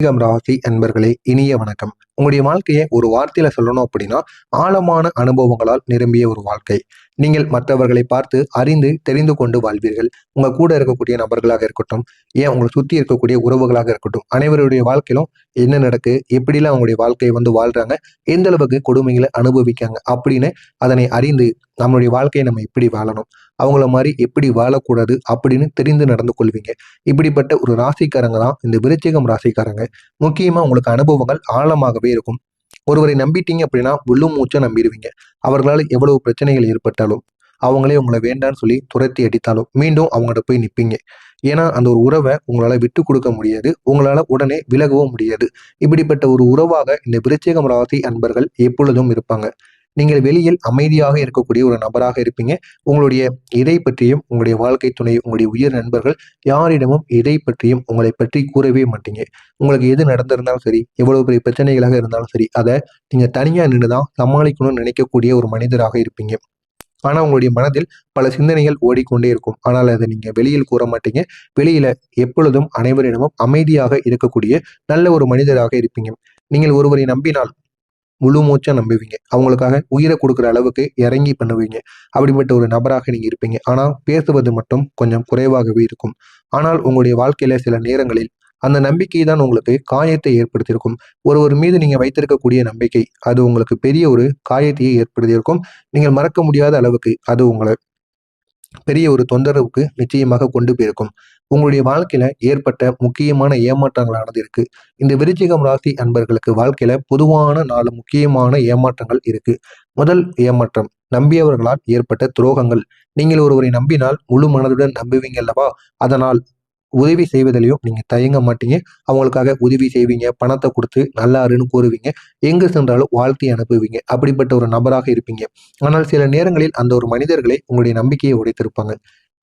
விருச்சிகம் ராசி அன்பர்களே, இனிய வணக்கம். உங்களுடைய வாழ்க்கையை ஒரு வார்த்தையில சொல்லணும் அப்படின்னா, ஆழமான அனுபவங்களால் நிரம்பிய ஒரு வாழ்க்கை. நீங்கள் மற்றவர்களை பார்த்து அறிந்து தெரிந்து கொண்டு வாழ்வீர்கள். உங்க கூட இருக்கக்கூடிய நபர்களாக இருக்கட்டும், ஏன் உங்களை சுத்தி இருக்கக்கூடிய உறவுகளாக இருக்கட்டும், அனைவருடைய வாழ்க்கையிலும் என்ன நடக்கு, எப்படிலாம் அவங்களுடைய வாழ்க்கையை வாழ்றாங்க, எந்த அளவுக்கு கொடுமைகளை அனுபவிக்காங்க அப்படின்னு அதனை அறிந்து நம்மளுடைய வாழ்க்கையை நம்ம எப்படி வாழணும், அவங்கள மாதிரி எப்படி வாழக்கூடாது அப்படின்னு தெரிந்து நடந்து கொள்வீங்க. இப்படிப்பட்ட ஒரு ராசிக்காரங்க தான் இந்த விருச்சிகம் ராசிக்காரங்க. முக்கியமா உங்களுக்கு அனுபவங்கள் ஆழமாகவே இருக்கும். ஒருவரை நம்பிட்டீங்க அப்படின்னா முழு மூச்சா நம்பிடுவீங்க. அவர்களால் எவ்வளவு பிரச்சனைகள் ஏற்பட்டாலும், அவங்களே உங்களை வேண்டான்னு சொல்லி துரத்தி அடித்தாலும் மீண்டும் அவங்கள்ட்ட போய் நிற்பீங்க. ஏன்னா அந்த ஒரு உறவை உங்களால விட்டு கொடுக்க முடியாது, உங்களால உடனே விலகவும் முடியாது. இப்படிப்பட்ட ஒரு உறவாக இந்த விருச்சிகம் ராசி அன்பர்கள் எப்பொழுதும் இருப்பாங்க. நீங்கள் வெளியில் அமைதியாக இருக்கக்கூடிய ஒரு நபராக இருப்பீங்க. உங்களுடைய எதை பற்றியும், உங்களுடைய வாழ்க்கை துணை, உங்களுடைய உயிர் நண்பர்கள் யாரிடமும் எதை பற்றியும் உங்களை பற்றி கூறவே மாட்டீங்க. உங்களுக்கு எது நடந்திருந்தாலும் சரி, எவ்வளவு பெரிய பிரச்சனைகளாக இருந்தாலும் சரி, அதை நீங்க தனியா நின்றுதான் சமாளிக்கணும்னு நினைக்கக்கூடிய ஒரு மனிதராக இருப்பீங்க. ஆனா உங்களுடைய மனதில் பல சிந்தனைகள் ஓடிக்கொண்டே இருக்கும். ஆனால் அதை நீங்க வெளியில் கூற மாட்டீங்க. வெளியில எப்பொழுதும் அனைவரிடமும் அமைதியாக இருக்கக்கூடிய நல்ல ஒரு மனிதராக இருப்பீங்க. நீங்கள் ஒருவரை நம்பினால் முழு மூச்சா நம்புவீங்க. அவங்களுக்காக உயிரை கொடுக்குற அளவுக்கு இறங்கி பண்ணுவீங்க. அப்படிப்பட்ட ஒரு நபராக நீங்க இருப்பீங்க. ஆனா பேசுவது மட்டும் கொஞ்சம் குறைவாகவே இருக்கும். ஆனால் உங்களுடைய வாழ்க்கையில சில நேரங்களில் அந்த நம்பிக்கை தான் உங்களுக்கு காயத்தை ஏற்படுத்தியிருக்கும். ஒருவர் மீது நீங்க வைத்திருக்கக்கூடிய நம்பிக்கை அது உங்களுக்கு பெரிய ஒரு காயத்தையே ஏற்படுத்தியிருக்கும். நீங்கள் மறக்க முடியாத அளவுக்கு அது உங்களை பெரிய ஒரு தொந்தரவுக்கு நிச்சயமாக கொண்டு போயிருக்கும். உங்களுடைய வாழ்க்கையில ஏற்பட்ட முக்கியமான ஏமாற்றங்களானது இருக்கு. இந்த விருச்சிகம் ராசி அன்பர்களுக்கு வாழ்க்கையில பொதுவான 4 முக்கியமான ஏமாற்றங்கள் இருக்கு. முதல் ஏமாற்றம் நம்பியவர்களால் ஏற்பட்ட துரோகங்கள். நீங்கள் ஒருவரை நம்பினால் முழு மனதுடன் நம்புவீங்க அல்லவா? அதனால் உதவி செய்வதிலையும் நீங்க தயங்க மாட்டீங்க. அவங்களுக்காக உதவி செய்வீங்க, பணத்தை கொடுத்து நல்லாருன்னு கூறுவீங்க, எங்கு சென்றாலும் வாழ்த்தி அனுப்புவீங்க. அப்படிப்பட்ட ஒரு நபராக இருப்பீங்க. ஆனால் சில நேரங்களில் அந்த ஒரு மனிதர்களை உங்களுடைய நம்பிக்கையை உடைத்திருப்பாங்க.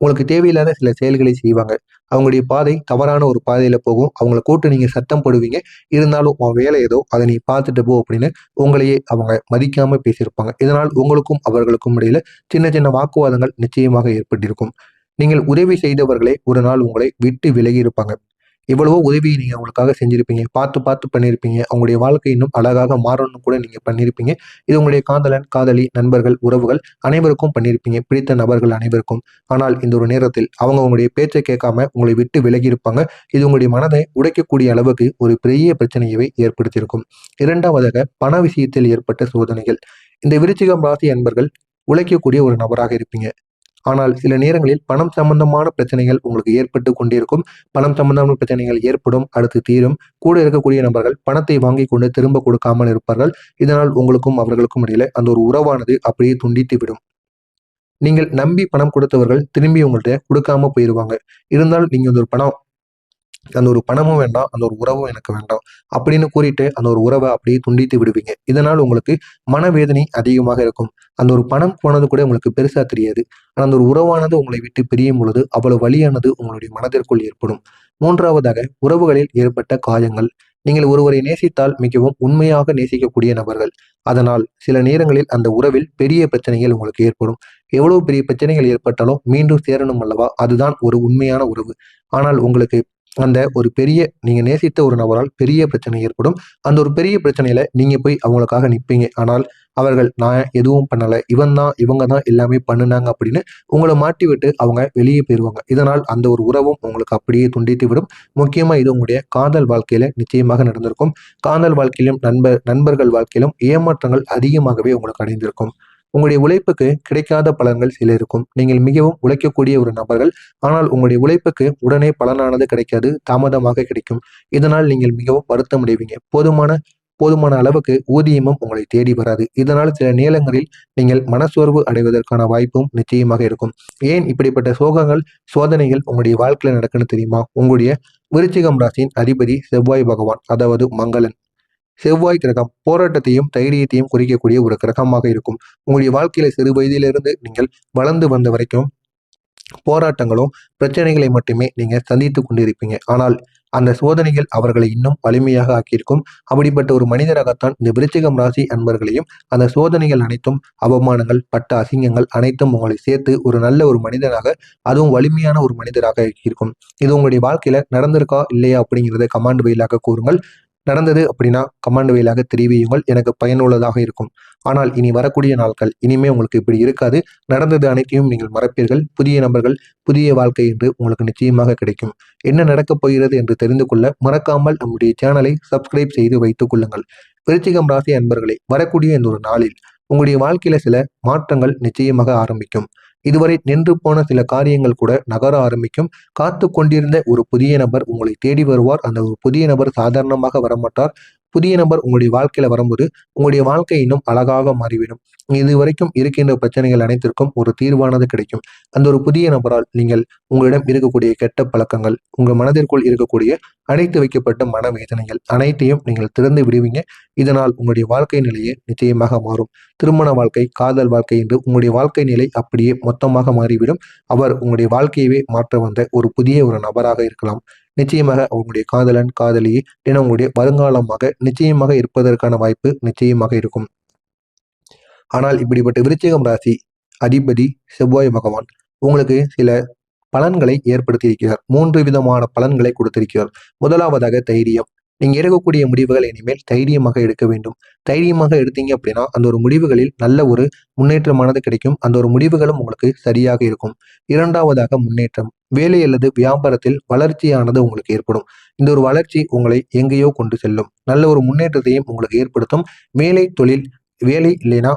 உங்களுக்கு தேவையில்லாத சில செயல்களை செய்வாங்க. அவங்களுடைய பாதை தவறான ஒரு பாதையில போகும். அவங்கள கூட்டு நீங்க சத்தம் போடுவீங்க. இருந்தாலும் உன் வேலை ஏதோ அதை நீ பார்த்துட்டு போ அப்படின்னு உங்களையே அவங்க மதிக்காம பேசியிருப்பாங்க. இதனால் உங்களுக்கும் அவர்களுக்கும் இடையில சின்ன சின்ன வாக்குவாதங்கள் நிச்சயமாக ஏற்பட்டிருக்கும். நீங்கள் உதவி செய்தவர்களே ஒரு நாள் உங்களை விட்டு விலகி இருப்பாங்க. எவ்வளவோ உதவி நீங்க அவங்களுக்காக செஞ்சிருப்பீங்க. பார்த்து பார்த்து பண்ணியிருப்பீங்க. அவங்களுடைய வாழ்க்கை இன்னும் அழகாக மாறணும்னு கூட நீங்க பண்ணியிருப்பீங்க. இது உங்களுடைய காதலன், காதலி, நண்பர்கள், உறவுகள் அனைவருக்கும் பண்ணியிருப்பீங்க. பிடித்த நபர்கள் அனைவருக்கும். ஆனால் இந்த ஒரு நேரத்தில் அவங்க உங்களுடைய பேச்சை கேட்காம உங்களை விட்டு விலகி இருப்பாங்க. இது உங்களுடைய மனதை உடைக்கக்கூடிய அளவுக்கு ஒரு பெரிய பிரச்சனையவே ஏற்படுத்தியிருக்கும். இரண்டாவதாக பண விஷயத்தில் ஏற்பட்ட சோதனைகள். இந்த விருச்சிகம் ராசி அன்பர்கள் உழைக்கக்கூடிய ஒரு நபராக இருப்பீங்க. ஆனால் சில நேரங்களில் பணம் சம்பந்தமான பிரச்சனைகள் உங்களுக்கு ஏற்பட்டு கொண்டிருக்கும். பணம் சம்பந்தமான பிரச்சனைகள் ஏற்படும், அடுத்து தீரும். கூட இருக்கக்கூடிய நபர்கள் பணத்தை வாங்கி கொண்டு திரும்ப கொடுக்காமல் இருப்பார்கள். இதனால் உங்களுக்கும் அவர்களுக்கும் இடையில அந்த ஒரு உறவானது அப்படியே துண்டித்து விடும். நீங்கள் நம்பி பணம் கொடுத்தவர்கள் திரும்பி உங்கள்கிட்ட கொடுக்காம போயிருவாங்க. இருந்தாலும் நீங்க அந்த ஒரு பணம் அந்த ஒரு பணமும் வேண்டாம், அந்த ஒரு உறவும் எனக்கு வேண்டாம் அப்படின்னு கூறிட்டு அந்த ஒரு உறவை அப்படியே துண்டித்து விடுவீங்க. இதனால் உங்களுக்கு மனவேதனை அதிகமாக இருக்கும். அந்த ஒரு பணம் போனது கூட உங்களுக்கு பெருசா தெரியாது. ஆனா அந்த ஒரு உறவானது உங்களை விட்டு பிரியும் பொழுது அவ்வளவு வலியானது உங்களுடைய மனதிற்குள் ஏற்படும். மூன்றாவதாக உறவுகளில் ஏற்பட்ட காயங்கள். நீங்கள் ஒருவரை நேசித்தால் மிகவும் உண்மையாக நேசிக்கக்கூடிய நபர்கள். அதனால் சில நேரங்களில் அந்த உறவில் பெரிய பிரச்சனைகள் உங்களுக்கு ஏற்படும். எவ்வளவு பெரிய பிரச்சனைகள் ஏற்பட்டாலும் மீண்டும் சேரணும் அல்லவா? அதுதான் ஒரு உண்மையான உறவு. ஆனால் உங்களுக்கு அந்த ஒரு பெரிய நீங்க நேசித்த ஒரு நபரால் பெரிய பிரச்சனை ஏற்படும். அந்த ஒரு பெரிய பிரச்சனையில நீங்க போய் அவங்களுக்காக நிற்பீங்க. ஆனால் அவர்கள் நான் எதுவும் பண்ணல, இவன் தான் இவங்க தான் எல்லாமே பண்ணுனாங்க அப்படின்னு உங்களை மாட்டி விட்டு அவங்க வெளியே போயிருவாங்க. இதனால் அந்த ஒரு உறவும் உங்களுக்கு அப்படியே துண்டித்து விடும். முக்கியமா இது உங்களுடைய காதல் வாழ்க்கையில நிச்சயமாக நடந்திருக்கும். காதல் வாழ்க்கையிலும் நண்பர்கள் வாழ்க்கையிலும் ஏமாற்றங்கள் அதிகமாகவே உங்களுக்கு அடைந்திருக்கும். உங்களுடைய உழைப்புக்கு கிடைக்காத பலன்கள் சில இருக்கும். நீங்கள் மிகவும் உழைக்கக்கூடிய ஒரு நபர்கள். ஆனால் உங்களுடைய உழைப்புக்கு உடனே பலனானது கிடைக்காது, தாமதமாக கிடைக்கும். இதனால் நீங்கள் மிகவும் வருத்தம் அடைவீங்க. போதுமான போதுமான அளவுக்கு ஊதியமும் உங்களை தேடி வராது. இதனால் சில நேரங்களில் நீங்கள் மனசோர்வு அடைவதற்கான வாய்ப்பும் நிச்சயமாக இருக்கும். ஏன் இப்படிப்பட்ட சோகங்கள், சோதனைகள் உங்களுடைய வாழ்க்கையில நடக்குன்னு தெரியுமா? உங்களுடைய விருச்சிகம் ராசியின் அதிபதி செவ்வாய் பகவான், அதாவது மங்களன். செவ்வாய் கிரகம் போராட்டத்தையும் தைரியத்தையும் குறிக்கக்கூடிய ஒரு கிரகமாக இருக்கும். உங்களுடைய வாழ்க்கையில சிறு வயதிலிருந்து நீங்கள் வளர்ந்து வந்த வரைக்கும் போராட்டங்களும் பிரச்சனைகளை மட்டுமே நீங்க சந்தித்து கொண்டிருப்பீங்க. ஆனால் அந்த சோதனைகள் அவர்களை இன்னும் வலிமையாக ஆக்கியிருக்கும். அப்படிப்பட்ட ஒரு மனிதராகத்தான் இந்த விருச்சிகம் ராசி அன்பர்களையும் அந்த சோதனைகள் அனைத்தும், அவமானங்கள், பட்ட அசிங்கங்கள் அனைத்தும் உங்களை சேர்த்து ஒரு நல்ல ஒரு மனிதனாக, அதுவும் வலிமையான ஒரு மனிதராக இருக்கும். இது உங்களுடைய வாழ்க்கையில நடந்திருக்கா இல்லையா அப்படிங்கிறத கமாண்ட் வாயிலாக கூறுங்கள். நடந்தது அப்படின்னா கமாண்ட் வாயிலாக தெரிவியுங்கள். எனக்கு பயனுள்ளதாக இருக்கும். ஆனால் இனி வரக்கூடிய நாட்கள் இனிமே உங்களுக்கு இப்படி இருக்காது. நடந்தது அனைத்தையும் நீங்கள் மறப்பீர்கள். புதிய நபர்கள், புதிய வாழ்க்கை என்று உங்களுக்கு நிச்சயமாக கிடைக்கும். என்ன நடக்கப் போகிறது என்று தெரிந்து கொள்ள மறக்காமல் நம்முடைய சேனலை சப்ஸ்கிரைப் செய்து வைத்துக் கொள்ளுங்கள். விருச்சிகம் ராசி அன்பர்களே, வரக்கூடிய இந்த ஒரு நாளில் உங்களுடைய வாழ்க்கையில சில மாற்றங்கள் நிச்சயமாக ஆரம்பிக்கும். இதுவரை நின்று போன சில காரியங்கள் கூட நகர ஆரம்பிக்கும். காத்து கொண்டிருந்த ஒரு புதிய நபர் உங்களை தேடி வருவார். அந்த ஒரு புதிய நபர் சாதாரணமாக வரமாட்டார். புதிய நபர் உங்களுடைய வாழ்க்கையில வரும்போது உங்களுடைய வாழ்க்கை இன்னும் அழகாக மாறிவிடும். இதுவரைக்கும் இருக்கின்ற பிரச்சனைகள் அனைத்திற்கும் ஒரு தீர்வானது கிடைக்கும். அந்த ஒரு புதிய நபரால் நீங்கள் உங்களிடம் இருக்கக்கூடிய கெட்ட பழக்கங்கள், உங்கள் மனதிற்குள் இருக்கக்கூடிய அடைத்து வைக்கப்பட்ட மனவேதனைகள் அனைத்தையும் நீங்கள் திறந்து விடுவீங்க. இதனால் உங்களுடைய வாழ்க்கை நிலையே நிச்சயமாக மாறும். திருமண வாழ்க்கை, காதல் வாழ்க்கை என்று உங்களுடைய வாழ்க்கை நிலை அப்படியே மொத்தமாக மாறிவிடும். அவர் உங்களுடைய வாழ்க்கையவே மாற்ற வந்த ஒரு புதிய ஒரு நபராக இருக்கலாம். நிச்சயமாக உங்களுடைய காதலன், காதலி என உங்களுடைய வருங்காலமாக நிச்சயமாக இருப்பதற்கான வாய்ப்பு நிச்சயமாக இருக்கும். ஆனால் இப்படிப்பட்ட விருச்சிகம் ராசி அதிபதி செவ்வாய் பகவான் உங்களுக்கு சில பலன்களை ஏற்படுத்தி இருக்கிறார். 3 விதமான பலன்களை கொடுத்திருக்கிறார். முதலாவதாக தைரியம். நீங்க எடுக்கக்கூடிய முடிவுகள் இனிமேல் தைரியமாக எடுக்க வேண்டும். தைரியமாக எடுத்தீங்க அப்படின்னா அந்த ஒரு முடிவுகளில் நல்ல ஒரு முன்னேற்றமானது கிடைக்கும். அந்த ஒரு முடிவுகளும் உங்களுக்கு சரியாக இருக்கும். இரண்டாவதாக முன்னேற்றம். வேலை அல்லது வியாபாரத்தில் வளர்ச்சியானது உங்களுக்கு ஏற்படும். இந்த ஒரு வளர்ச்சி உங்களை எங்கேயோ கொண்டு செல்லும். நல்ல ஒரு முன்னேற்றத்தையும் உங்களுக்கு ஏற்படுத்தும். வேலை, தொழில், வேலை இல்லைனா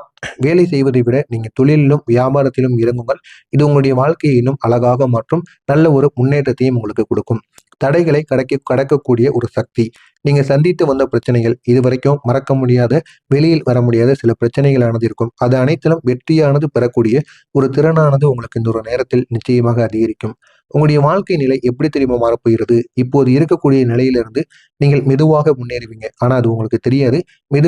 வேலை செய்வதை விட நீங்க தொழிலிலும் வியாபாரத்திலும் இறங்குங்கள். இது உங்களுடைய வாழ்க்கையை இன்னும் அழகாக மாற்றும். நல்ல ஒரு முன்னேற்றத்தையும் உங்களுக்கு கொடுக்கும். தடைகளை கடக்கக்கூடிய ஒரு சக்தி. நீங்க சந்தித்து வந்த பிரச்சனைகள், இதுவரைக்கும் மறக்க முடியாத, வெளியில் வர முடியாத சில பிரச்சனைகளானது இருக்கும். அது அனைத்திலும் வெற்றியானது பெறக்கூடிய ஒரு திறனானது உங்களுக்கு இந்த ஒரு நேரத்தில் நிச்சயமாக அதிகரிக்கும். உங்களுடைய வாழ்க்கை நிலை எப்படி தெரியுமா மாறப்போகிறது? இப்போது இருக்கக்கூடிய நிலையிலிருந்து நீங்கள் மெதுவாக முன்னேறுவீங்க. ஆனா அது உங்களுக்கு தெரியாது.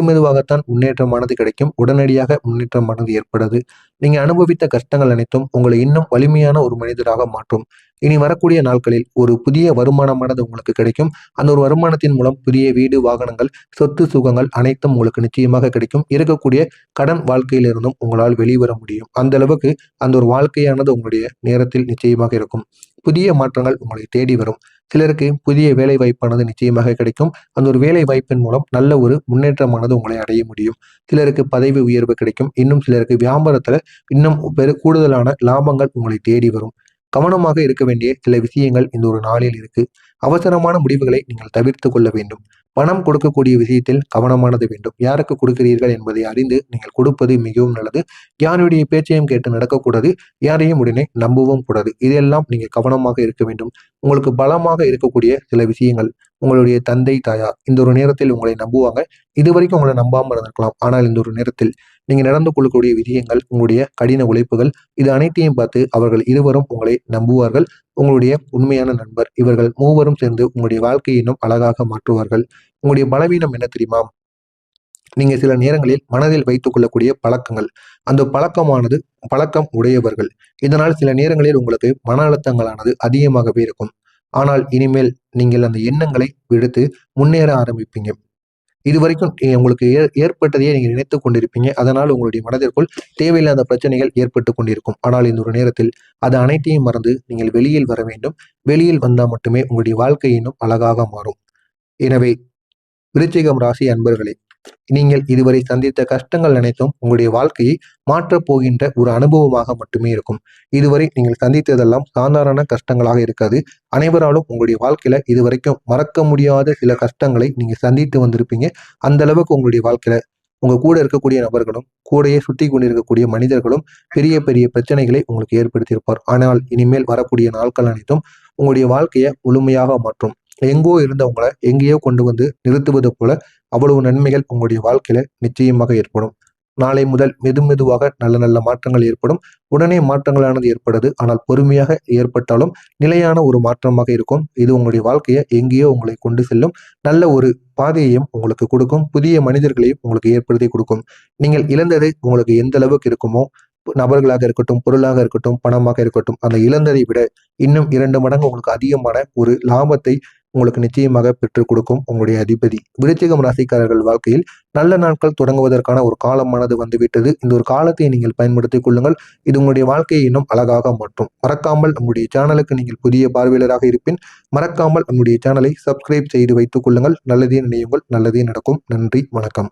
மெதுவாகத்தான் முன்னேற்றமானது கிடைக்கும். உடனடியாக முன்னேற்றமானது ஏற்படாது. நீங்க அனுபவித்த கஷ்டங்கள் அனைத்தும் உங்களை இன்னும் வலிமையான ஒரு மனிதராக மாற்றும். இனி வரக்கூடிய நாட்களில் ஒரு புதிய வருமானமானது உங்களுக்கு கிடைக்கும். அந்த ஒரு வருமானத்தின் மூலம் புதிய வீடு, வாகனங்கள், சொத்து, சுகங்கள் அனைத்தும் உங்களுக்கு நிச்சயமாக கிடைக்கும். இருக்கக்கூடிய கடன் வாழ்க்கையிலிருந்தும் உங்களால் வெளிவர முடியும். அந்த அளவுக்கு அந்த ஒரு வாழ்க்கையானது உங்களுடைய நேரத்தில் நிச்சயமாக இருக்கும். புதிய மாற்றங்கள் உங்களை தேடி வரும். சிலருக்கு புதிய வேலை வாய்ப்பானது நிச்சயமாக கிடைக்கும். அந்த ஒரு வேலை வாய்ப்பின் மூலம் நல்ல ஒரு முன்னேற்றமானது உங்களை அடைய முடியும். சிலருக்கு பதவி உயர்வு கிடைக்கும். இன்னும் சிலருக்கு வியாபாரத்துல இன்னும் கூடுதலான லாபங்கள் உங்களை தேடி வரும். கவனமாக இருக்க வேண்டிய சில விஷயங்கள் இந்த ஒரு நாளில் இருக்கு. அவசரமான முடிவுகளை நீங்கள் தவிர்த்து கொள்ள வேண்டும். பணம் கொடுக்கக்கூடிய விஷயத்தில் கவனமானது வேண்டும். யாருக்கு கொடுக்கிறீர்கள் என்பதை அறிந்து நீங்கள் கொடுப்பது மிகவும் நல்லது. யாருடைய பேச்சையும் கேட்டு நடக்கக்கூடாது. யாரையும் உடனே நம்பவும் கூடாது. இதெல்லாம் நீங்க கவனமாக இருக்க வேண்டும். உங்களுக்கு பலமாக இருக்கக்கூடிய சில விஷயங்கள், உங்களுடைய தந்தை, தாயார் இந்த ஒரு நேரத்தில் உங்களை நம்புவாங்க. இதுவரைக்கும் உங்களை நம்பாமல் இருந்திருக்கலாம். ஆனால் இந்த ஒரு நேரத்தில் நீங்க நடந்து கொள்ளக்கூடிய விஷயங்கள், உங்களுடைய கடின உழைப்புகள் இது அனைத்தையும் பார்த்து அவர்கள் இருவரும் உங்களை நம்புவார்கள். உங்களுடைய உண்மையான நண்பர் இவர்கள் மூவரும் சேர்ந்து உங்களுடைய வாழ்க்கையை இன்னும் அழகாக மாற்றுவார்கள். உங்களுடைய பலவீனம் என்ன தெரியுமா? நீங்க சில நேரங்களில் மனதில் வைத்துக் கொள்ளக்கூடிய பழக்கங்கள். அந்த பழக்கம் உடையவர்கள். இதனால் சில நேரங்களில் உங்களுக்கு மன அழுத்தங்களானது அதிகமாகவே இருக்கும். ஆனால் இனிமேல் நீங்கள் அந்த எண்ணங்களை விடுத்து முன்னேற ஆரம்பிப்பீங்க. இதுவரைக்கும் உங்களுக்கு ஏற்பட்டதையே நீங்க நினைத்துக் கொண்டிருப்பீங்க. அதனால் உங்களுடைய மனதிற்குள் தேவையில்லாத பிரச்சனைகள் ஏற்பட்டு கொண்டிருக்கும். ஆனால் இந்த ஒரு நேரத்தில் அது அனைத்தையும் மறந்து நீங்கள் வெளியில் வர வேண்டும். வெளியில் வந்தால் மட்டுமே உங்களுடைய வாழ்க்கை இன்னும் அழகாக மாறும். எனவே விருச்சிகம் ராசி அன்பர்களே, நீங்கள் இதுவரை சந்தித்த கஷ்டங்கள் அனைத்தும் உங்களுடைய வாழ்க்கையை மாற்றப் போகின்ற ஒரு அனுபவமாக மட்டுமே இருக்கும். இதுவரை நீங்கள் சந்தித்ததெல்லாம் சாதாரண கஷ்டங்களாக இருக்காது. அனைவராலும் உங்களுடைய வாழ்க்கையில இதுவரைக்கும் மறக்க முடியாத சில கஷ்டங்களை நீங்க சந்தித்து வந்திருப்பீங்க. அந்த அளவுக்கு உங்களுடைய வாழ்க்கையில உங்க கூட இருக்கக்கூடிய நபர்களும், கூடையே சுத்தி கொண்டிருக்கக்கூடிய மனிதர்களும் பெரிய பெரிய பிரச்சனைகளை உங்களுக்கு ஏற்படுத்தியிருப்பார். ஆனால் இனிமேல் வரக்கூடிய நாட்கள் அனைத்தும் உங்களுடைய வாழ்க்கையை முழுமையாக மாற்றும். எங்கோ இருந்தவங்களை எங்கேயோ கொண்டு வந்து நிறுத்துவது போல அவ்வளவு நன்மைகள் உங்களுடைய வாழ்க்கையில நிச்சயமாக ஏற்படும். நாளை முதல் மெதுவாக நல்ல நல்ல மாற்றங்கள் ஏற்படும். உடனே மாற்றங்களானது ஏற்படுது. ஆனால் பொறுமையாக ஏற்பட்டாலும் நிலையான ஒரு மாற்றமாக இருக்கும். இது உங்களுடைய வாழ்க்கையை எங்கேயோ உங்களை கொண்டு செல்லும். நல்ல ஒரு பாதையையும் உங்களுக்கு கொடுக்கும். புதிய மனிதர்களையும் உங்களுக்கு ஏற்படுத்தி கொடுக்கும். நீங்கள் இழந்தது உங்களுக்கு எந்த அளவுக்கு இருக்குமோ, நபர்களாக இருக்கட்டும், பொருளாக இருக்கட்டும், பணமாக இருக்கட்டும், அந்த இழந்ததை விட இன்னும் 2 மடங்கு உங்களுக்கு அதிகமான ஒரு லாபத்தை உங்களுக்கு நிச்சயமாக பெற்றுக் கொடுக்கும் உங்களுடைய அதிபதி. விருச்சிகம் ராசிக்காரர்கள் வாழ்க்கையில் நல்ல நாட்கள் தொடங்குவதற்கான ஒரு காலமானது வந்துவிட்டது. இந்த ஒரு காலத்தை நீங்கள் பயன்படுத்திக் கொள்ளுங்கள். இது உங்களுடைய வாழ்க்கையை இன்னும் அழகாக மாற்றும். மறக்காமல் நம்முடைய சேனலுக்கு நீங்கள் புதிய பார்வையாளராக இருப்பின் மறக்காமல் நம்முடைய சேனலை சப்ஸ்கிரைப் செய்து வைத்துக் கொள்ளுங்கள். நல்லதே நினையுங்கள், நல்லதே நடக்கும். நன்றி, வணக்கம்.